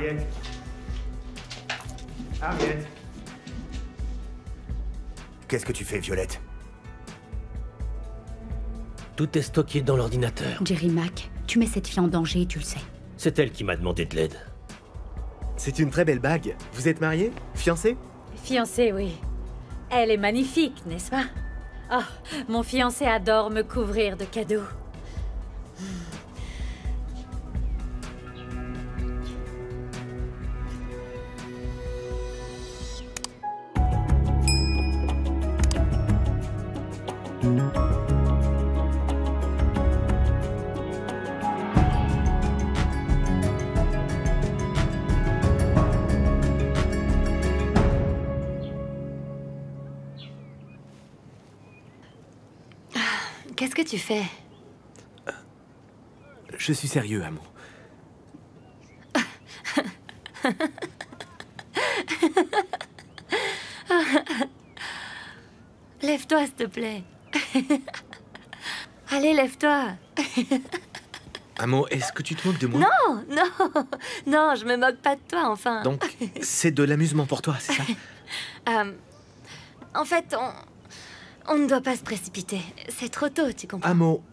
Harriet. Harriet. Qu'est-ce que tu fais, Violette? Tout est stocké dans l'ordinateur. Jerry Mack, tu mets cette fille en danger, tu le sais. C'est elle qui m'a demandé de l'aide. C'est une très belle bague. Vous êtes mariés? Fiancés? Fiancée, oui. Elle est magnifique, n'est-ce pas? Oh, mon fiancé adore me couvrir de cadeaux. Qu'est-ce que tu fais? Je suis sérieux, Amo. Lève-toi, s'il te plaît. Allez, lève-toi. Amo, est-ce que tu te moques de moi? Non, non, non, je me moque pas de toi, enfin. Donc, c'est de l'amusement pour toi, c'est ça? En fait, on ne doit pas se précipiter. C'est trop tôt, tu comprends? Amo,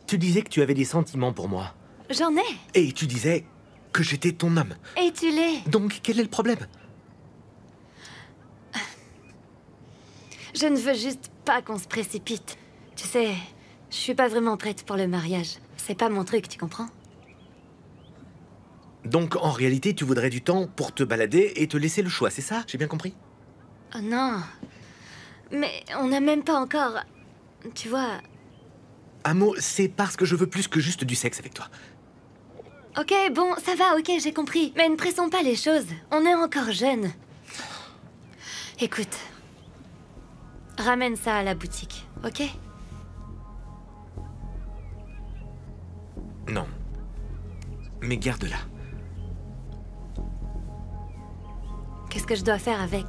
tu disais que tu avais des sentiments pour moi. J'en ai. Et tu disais que j'étais ton homme. Et tu l'es. Donc, quel est le problème? Je ne veux juste pas qu'on se précipite. Tu sais, je suis pas vraiment prête pour le mariage. C'est pas mon truc, tu comprends? Donc, en réalité, tu voudrais du temps pour te balader et te laisser le choix, c'est ça? J'ai bien compris? Oh non. Mais on n'a même pas encore... Tu vois... Amo, c'est parce que je veux plus que juste du sexe avec toi. Ok, bon, ça va, ok, j'ai compris. Mais ne pressons pas les choses. On est encore jeunes. Écoute. Ramène ça à la boutique, ok? Non. Mais garde-la. Qu'est-ce que je dois faire avec?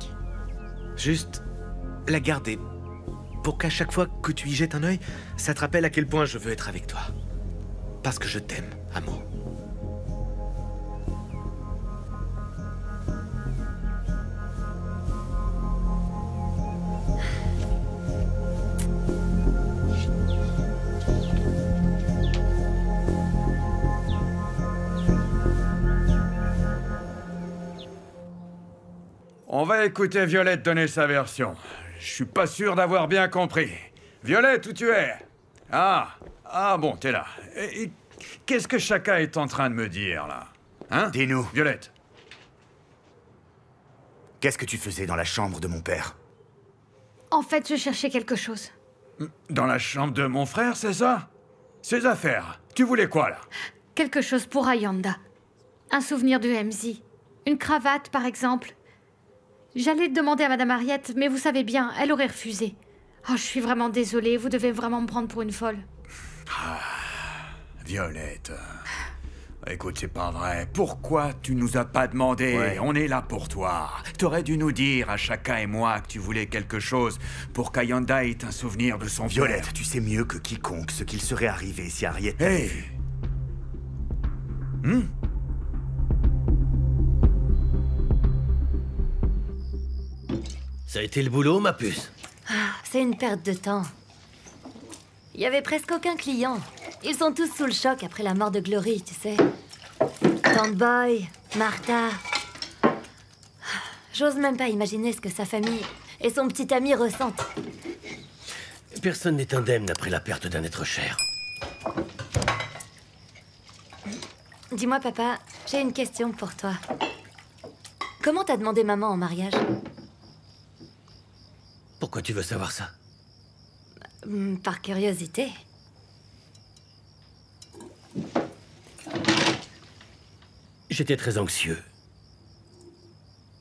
Juste la garder. Pour qu'à chaque fois que tu y jettes un œil, ça te rappelle à quel point je veux être avec toi. Parce que je t'aime, Amo. On va écouter Violette donner sa version. Je suis pas sûr d'avoir bien compris. Violette, où tu es? Ah bon, t'es là. Et qu'est-ce que Chaka est en train de me dire, là? Hein? Dis-nous. Violette. Qu'est-ce que tu faisais dans la chambre de mon père? En fait, je cherchais quelque chose. Dans la chambre de mon frère, c'est ça? Ses affaires. Tu voulais quoi, là? Quelque chose pour Ayanda. Un souvenir de MZ. Une cravate, par exemple. J'allais demander à Madame Harriet, mais vous savez bien, elle aurait refusé. Oh, je suis vraiment désolée, vous devez vraiment me prendre pour une folle. Violette. Écoute, c'est pas vrai. Pourquoi tu nous as pas demandé? Ouais. On est là pour toi. T'aurais dû nous dire, à Chaka et moi, que tu voulais quelque chose pour qu'Ayanda ait un souvenir de son Violette, père. tu sais mieux que quiconque ce qu'il serait arrivé si Harriet t'avait Hey. vu. Ça a été le boulot, ma puce? C'est une perte de temps. Il y avait presque aucun client. Ils sont tous sous le choc après la mort de Glory, tu sais. Tante Boy, Martha. J'ose même pas imaginer ce que sa famille et son petit ami ressentent. Personne n'est indemne après la perte d'un être cher. Dis-moi, papa, j'ai une question pour toi. Comment t'as demandé maman en mariage? Pourquoi tu veux savoir ça? Par curiosité. J'étais très anxieux.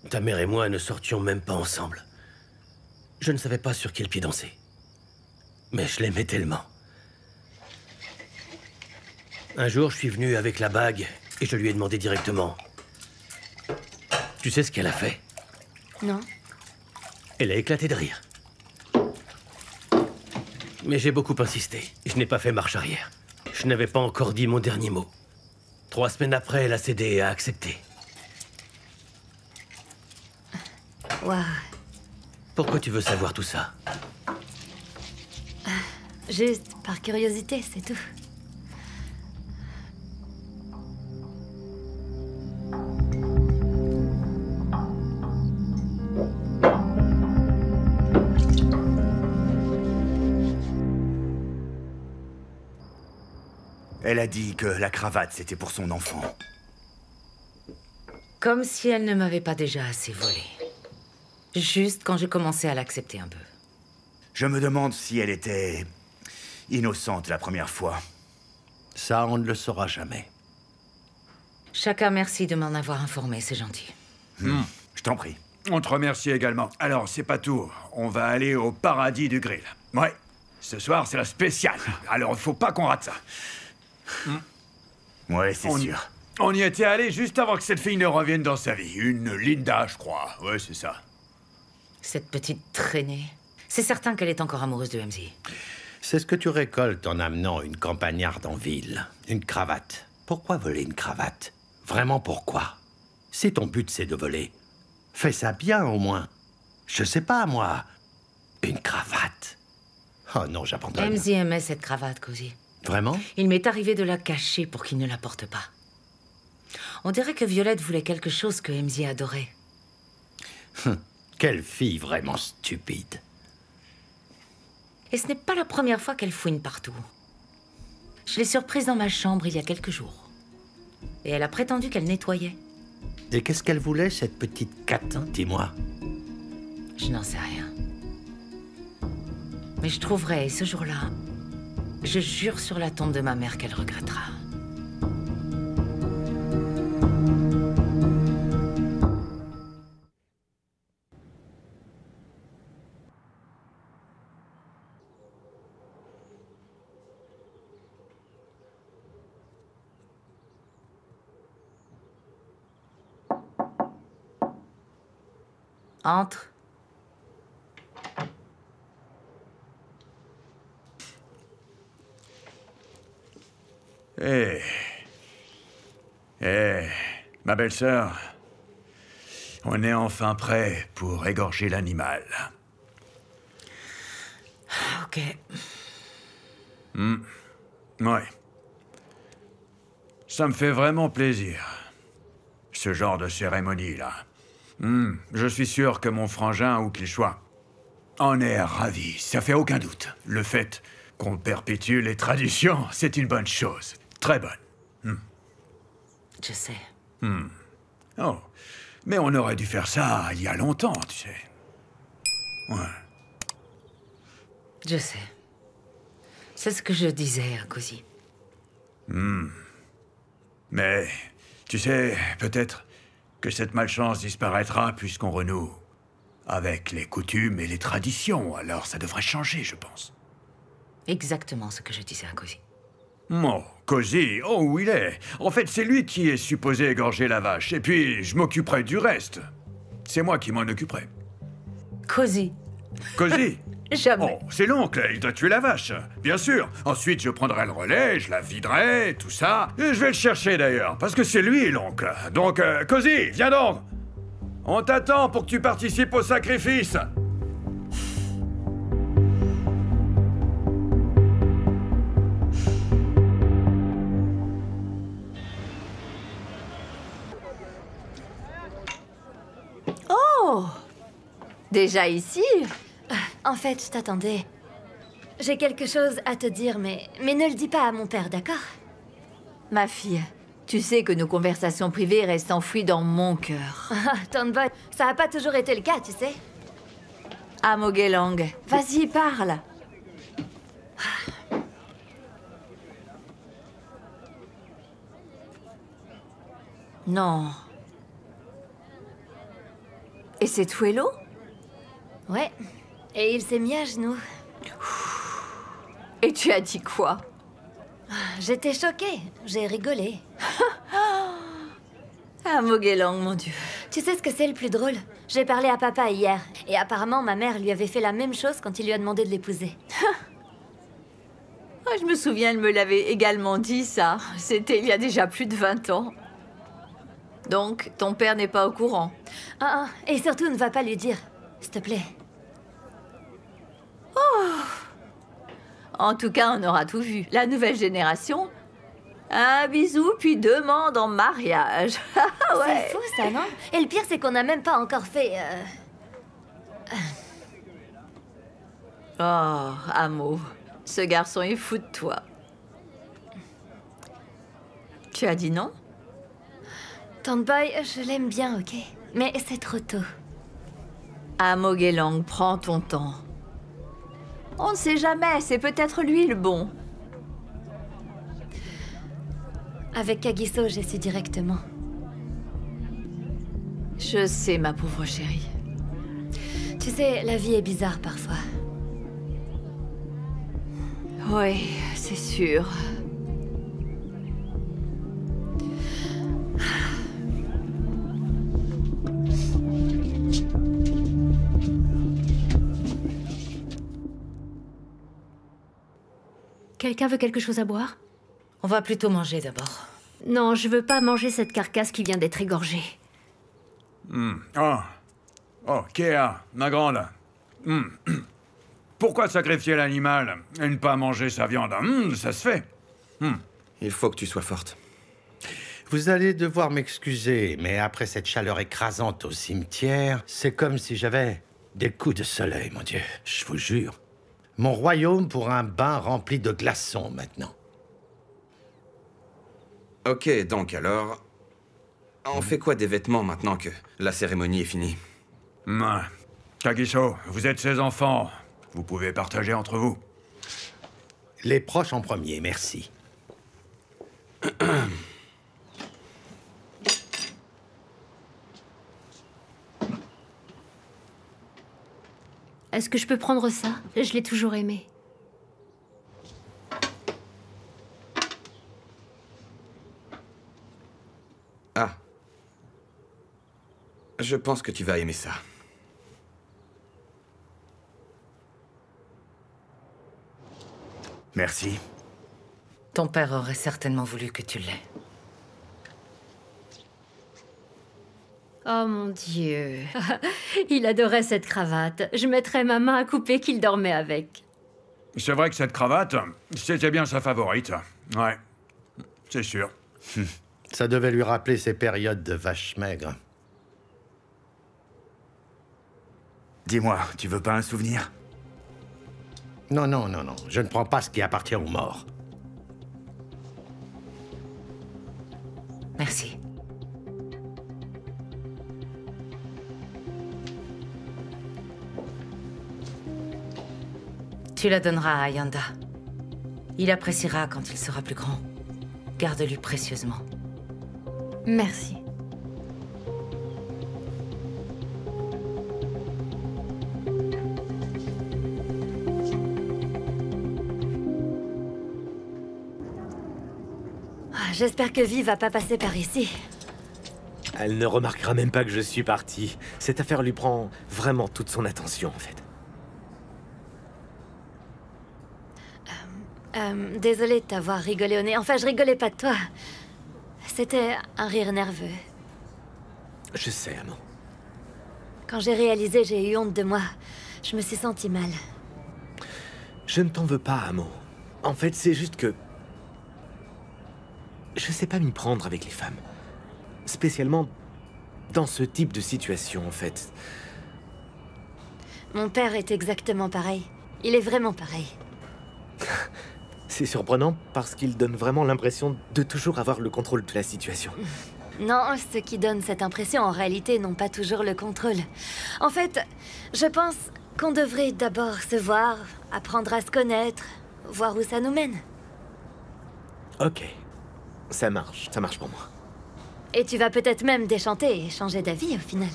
Ta mère et moi ne sortions même pas ensemble. Je ne savais pas sur quel pied danser. Mais je l'aimais tellement. Un jour, je suis venu avec la bague et je lui ai demandé directement. Tu sais ce qu'elle a fait? Non? Elle a éclaté de rire. Mais j'ai beaucoup insisté. Je n'ai pas fait marche arrière. Je n'avais pas encore dit mon dernier mot. 3 semaines après, elle a cédé et a accepté. Waouh. Pourquoi tu veux savoir tout ça? Juste par curiosité, c'est tout. Elle a dit que la cravate, c'était pour son enfant. Comme si elle ne m'avait pas déjà assez volé. Juste quand j'ai commencé à l'accepter un peu. Je me demande si elle était innocente la première fois. Ça, on ne le saura jamais. Chacun, merci de m'en avoir informé, c'est gentil. Je t'en prie. On te remercie également. Alors, c'est pas tout. On va aller au paradis du grill. Ouais. Ce soir, c'est la spéciale. Alors, il faut pas qu'on rate ça. Ouais, c'est On- sûr. On y était allé juste avant que cette fille ne revienne dans sa vie. Une Linda, je crois. Ouais, c'est ça. Cette petite traînée. C'est certain qu'elle est encore amoureuse de MZ. C'est ce que tu récoltes en amenant une campagnarde en ville. Une cravate. Pourquoi voler une cravate? Vraiment pourquoi? Si ton but c'est de voler, fais ça bien au moins. Je sais pas, moi. Une cravate. Oh non, j'abandonne. MZ aimait cette cravate, Cozy. Vraiment? Il m'est arrivé de la cacher pour qu'il ne la porte pas. On dirait que Violette voulait quelque chose que MZ adorait. Quelle fille vraiment stupide. Et ce n'est pas la première fois qu'elle fouine partout. Je l'ai surprise dans ma chambre il y a quelques jours. Et elle a prétendu qu'elle nettoyait. Et qu'est-ce qu'elle voulait, cette petite catin, dis-moi? Je n'en sais rien. Mais je trouverai, ce jour-là, je jure sur la tombe de ma mère qu'elle regrettera. Entre. Ma belle-sœur, on est enfin prêt pour égorger l'animal. Ok. Ouais. Ça me fait vraiment plaisir. Ce genre de cérémonie-là. Je suis sûr que mon frangin, où qu'il soit, en est ravi. Ça fait aucun doute. Le fait qu'on perpétue les traditions, c'est une bonne chose. Très bonne. Je sais. Oh. Mais on aurait dû faire ça il y a longtemps, tu sais. Ouais. Je sais. C'est ce que je disais à Cozy. Mais, tu sais, peut-être que cette malchance disparaîtra puisqu'on renoue avec les coutumes et les traditions. Alors ça devrait changer, je pense. Exactement ce que je disais à Cozy. Oh, Cozy, oh, où il est? En fait, c'est lui qui est supposé égorger la vache. Et puis, je m'occuperai du reste. C'est moi qui m'en occuperai. Cozy. Cozy? Jamais. Oh, c'est l'oncle, il doit tuer la vache. Bien sûr. Ensuite, je prendrai le relais, je la viderai, tout ça. Et je vais le chercher d'ailleurs, parce que c'est lui, l'oncle. Donc, Cozy, viens donc. On t'attend pour que tu participes au sacrifice. Oh! Déjà ici? En fait, je t'attendais. J'ai quelque chose à te dire, mais ne le dis pas à mon père, d'accord? Ma fille, tu sais que nos conversations privées restent enfouies dans mon cœur. Ah, Tonbot, ça n'a pas toujours été le cas, tu sais. Ah, Mogelang, vas-y, parle. Non. Et c'est Tuelo? Ouais. Et il s'est mis à genoux. Et tu as dit quoi? J'étais choquée. J'ai rigolé. Ah, Mogelang, mon Dieu. Tu sais ce que c'est le plus drôle? J'ai parlé à papa hier. Et apparemment, ma mère lui avait fait la même chose quand il lui a demandé de l'épouser. Ah, je me souviens, elle me l'avait également dit, ça. C'était il y a déjà plus de 20 ans. Donc, ton père n'est pas au courant. Ah, et surtout, ne va pas lui dire. S'il te plaît. En tout cas, on aura tout vu. La nouvelle génération. Un bisou, puis demande en mariage. Ouais. C'est fou, ça, non? Et le pire, c'est qu'on n'a même pas encore fait... Oh, Amo. Ce garçon est fou de toi. Tu as dit non? Tante Boy, je l'aime bien, ok? Mais c'est trop tôt. Amo Gelang, prends ton temps. On ne sait jamais, c'est peut-être lui le bon. Avec Kagiso, j'ai su directement. Je sais, ma pauvre chérie. Tu sais, la vie est bizarre parfois. Oui, c'est sûr. Quelqu'un veut quelque chose à boire? On va plutôt manger d'abord. Non, je veux pas manger cette carcasse qui vient d'être égorgée. Oh, Kea, ma grande. Pourquoi sacrifier l'animal et ne pas manger sa viande? Ça se fait. Il faut que tu sois forte. Vous allez devoir m'excuser, mais après cette chaleur écrasante au cimetière, c'est comme si j'avais des coups de soleil, mon Dieu, je vous jure. Mon royaume pour un bain rempli de glaçons, maintenant. Ok, donc alors... On fait quoi des vêtements maintenant que la cérémonie est finie? Kagiso, vous êtes ses enfants. Vous pouvez partager entre vous. Les proches en premier, merci. Est-ce que je peux prendre ça? Je l'ai toujours aimé. Ah. Je pense que tu vas aimer ça. Merci. Ton père aurait certainement voulu que tu l'aies. Oh mon Dieu. Il adorait cette cravate. Je mettrais ma main à couper qu'il dormait avec. C'est vrai que cette cravate, c'était bien sa favorite. Ouais, c'est sûr. Ça devait lui rappeler ses périodes de vache maigre. Dis-moi, tu veux pas un souvenir? Non, non, non, non. Je ne prends pas ce qui appartient aux morts. Merci. Tu la donneras à Ayanda. Il appréciera quand il sera plus grand. Garde-lui précieusement. Merci. J'espère que Vi va pas passer par ici. Elle ne remarquera même pas que je suis parti. Cette affaire lui prend vraiment toute son attention, en fait. Désolée de t'avoir rigolé au nez. Enfin, je rigolais pas de toi. C'était un rire nerveux. Je sais, Amo. Quand j'ai réalisé, j'ai eu honte de moi. Je me suis sentie mal. Je ne t'en veux pas, Amo. En fait, c'est juste que... je sais pas m'y prendre avec les femmes. Spécialement dans ce type de situation, en fait. Mon père est exactement pareil. Il est vraiment pareil. C'est surprenant parce qu'il donne vraiment l'impression de toujours avoir le contrôle de la situation. Non, ceux qui donnent cette impression, en réalité, n'ont pas toujours le contrôle. En fait, je pense qu'on devrait d'abord se voir, apprendre à se connaître, voir où ça nous mène. Ok. Ça marche pour moi. Et tu vas peut-être même déchanter et changer d'avis, au final.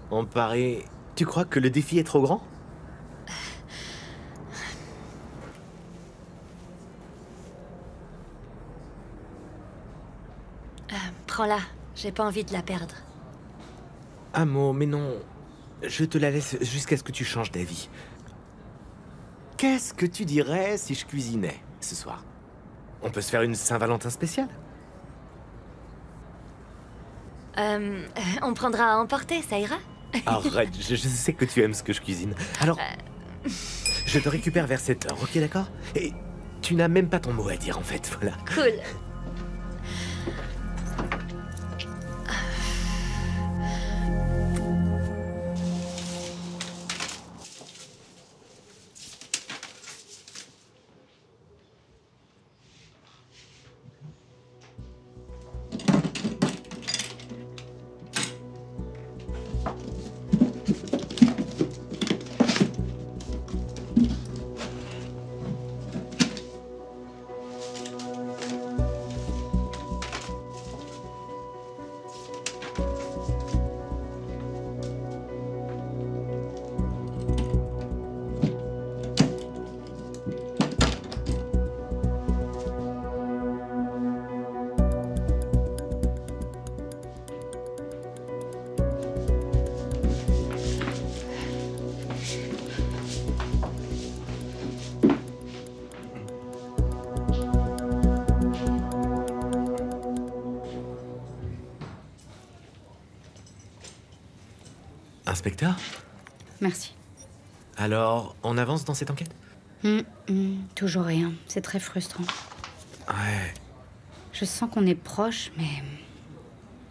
On paraît... Tu crois que le défi est trop grand? Prends-la. J'ai pas envie de la perdre. Amo, mais non. Je te la laisse jusqu'à ce que tu changes d'avis. Qu'est-ce que tu dirais si je cuisinais ce soir? On peut se faire une Saint-Valentin spéciale? On prendra à emporter, ça ira? Arrête, je sais que tu aimes ce que je cuisine. Alors, je te récupère vers 7h, ok, d'accord? Et tu n'as même pas ton mot à dire, en fait, voilà. Cool. Inspecteur? Merci. Alors, on avance dans cette enquête? Toujours rien. C'est très frustrant. Ouais. Je sens qu'on est proche, mais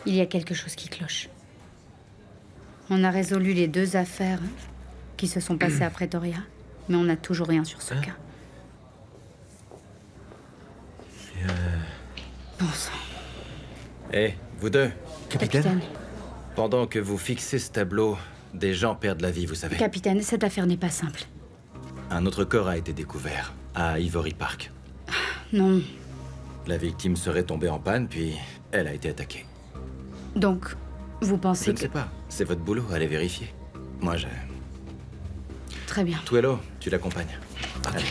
il y a quelque chose qui cloche. On a résolu les 2 affaires qui se sont passées à Pretoria, mais on n'a toujours rien sur ce cas. Bon sang. Hé, vous deux. Capitaine. Pendant que vous fixez ce tableau, des gens perdent la vie, vous savez. Capitaine, cette affaire n'est pas simple. Un autre corps a été découvert, à Ivory Park. Non. La victime serait tombée en panne, puis elle a été attaquée. Donc, vous pensez Je ne sais pas. C'est votre boulot, allez vérifier. Moi, j'ai... Très bien. Tuello, tu l'accompagnes. Allez.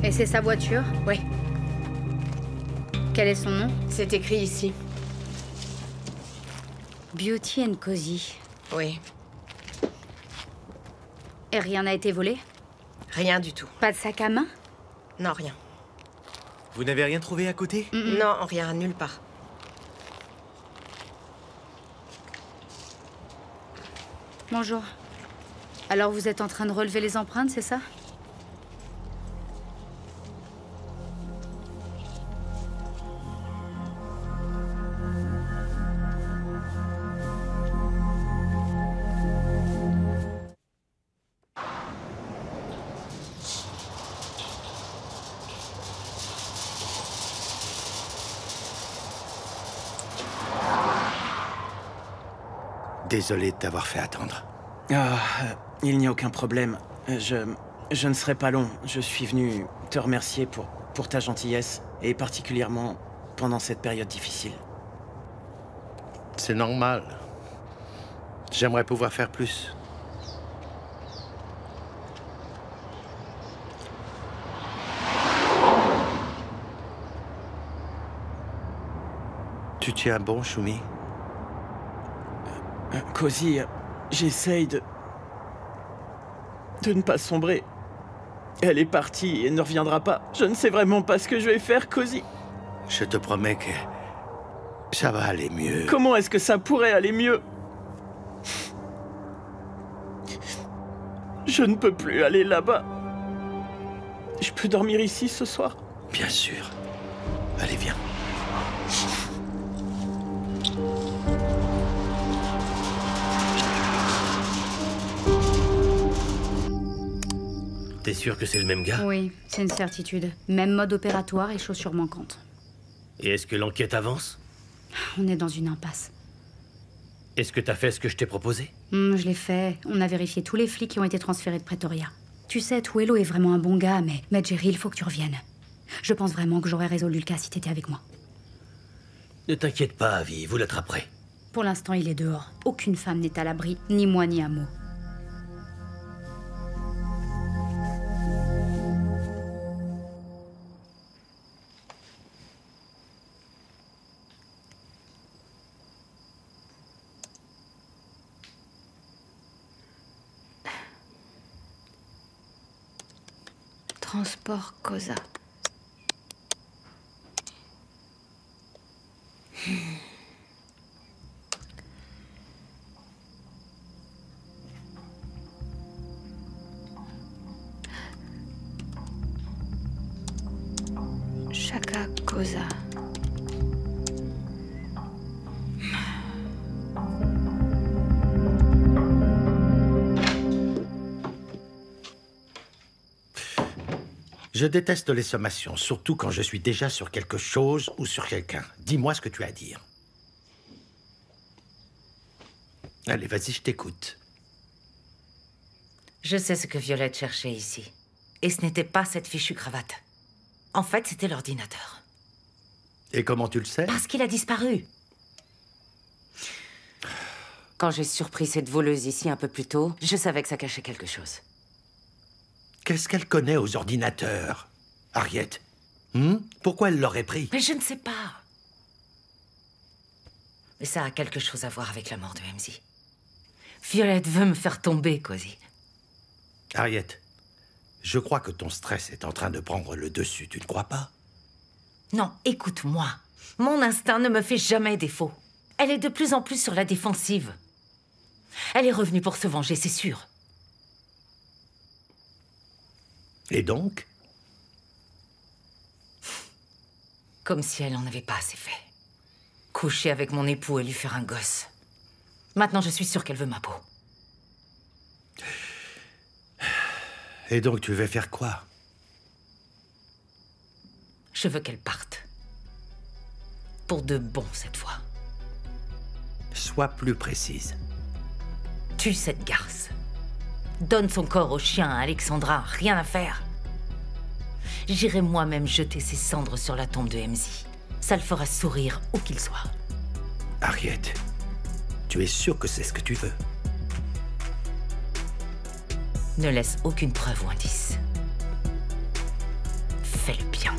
Et c'est sa voiture? Oui. Quel est son nom? C'est écrit ici. Beauty and Cozy. Oui. Et rien n'a été volé? Rien du tout. Pas de sac à main? Non, rien. Vous n'avez rien trouvé à côté? Non, rien, nulle part. Bonjour. Alors vous êtes en train de relever les empreintes, c'est ça? Désolé de t'avoir fait attendre. Il n'y a aucun problème. Je ne serai pas long. Je suis venu te remercier pour ta gentillesse, et particulièrement pendant cette période difficile. C'est normal. J'aimerais pouvoir faire plus. Tu tiens bon, Shumi? Cozy, j'essaye de ne pas sombrer. Elle est partie et ne reviendra pas. Je ne sais vraiment pas ce que je vais faire, Cozy. Je te promets que ça va aller mieux. Comment est-ce que ça pourrait aller mieux? Je ne peux plus aller là-bas. Je peux dormir ici ce soir? Bien sûr. Allez, viens. T'es sûr que c'est le même gars? Oui, c'est une certitude. Même mode opératoire et chaussures manquantes. Et est-ce que l'enquête avance? On est dans une impasse. Est-ce que t'as fait ce que je t'ai proposé? Je l'ai fait. On a vérifié tous les flics qui ont été transférés de Pretoria. Tu sais, Tuello est vraiment un bon gars, mais Jerry, il faut que tu reviennes. Je pense vraiment que j'aurais résolu le cas si t'étais avec moi. Ne t'inquiète pas, Avi, vous l'attraperez. Pour l'instant, il est dehors. Aucune femme n'est à l'abri, ni moi ni Amo. Transport Cosa. Chaka Cosa. Je déteste les sommations, surtout quand je suis déjà sur quelque chose ou sur quelqu'un. Dis-moi ce que tu as à dire. Allez, vas-y, je t'écoute. Je sais ce que Violette cherchait ici. Et ce n'était pas cette fichue cravate. En fait, c'était l'ordinateur. Et comment tu le sais? Parce qu'il a disparu. Quand j'ai surpris cette voleuse ici un peu plus tôt, je savais que ça cachait quelque chose. Qu'est-ce qu'elle connaît aux ordinateurs, Harriet? Pourquoi elle l'aurait pris? Mais je ne sais pas. Mais ça a quelque chose à voir avec la mort de MZ. Violette veut me faire tomber, Cozy. Harriet, je crois que ton stress est en train de prendre le dessus, tu ne crois pas? Non, écoute-moi. Mon instinct ne me fait jamais défaut. Elle est de plus en plus sur la défensive. Elle est revenue pour se venger, c'est sûr. Et donc? Comme si elle n'en avait pas assez fait. Coucher avec mon époux et lui faire un gosse. Maintenant, je suis sûre qu'elle veut ma peau. Et donc, tu veux faire quoi? Je veux qu'elle parte. Pour de bon, cette fois. Sois plus précise. Tue cette garce. Donne son corps au chien, à Alexandra. Rien à faire. J'irai moi-même jeter ses cendres sur la tombe de MZ. Ça le fera sourire où qu'il soit. Harriet, tu es sûre que c'est ce que tu veux? Ne laisse aucune preuve ou indice. Fais le bien.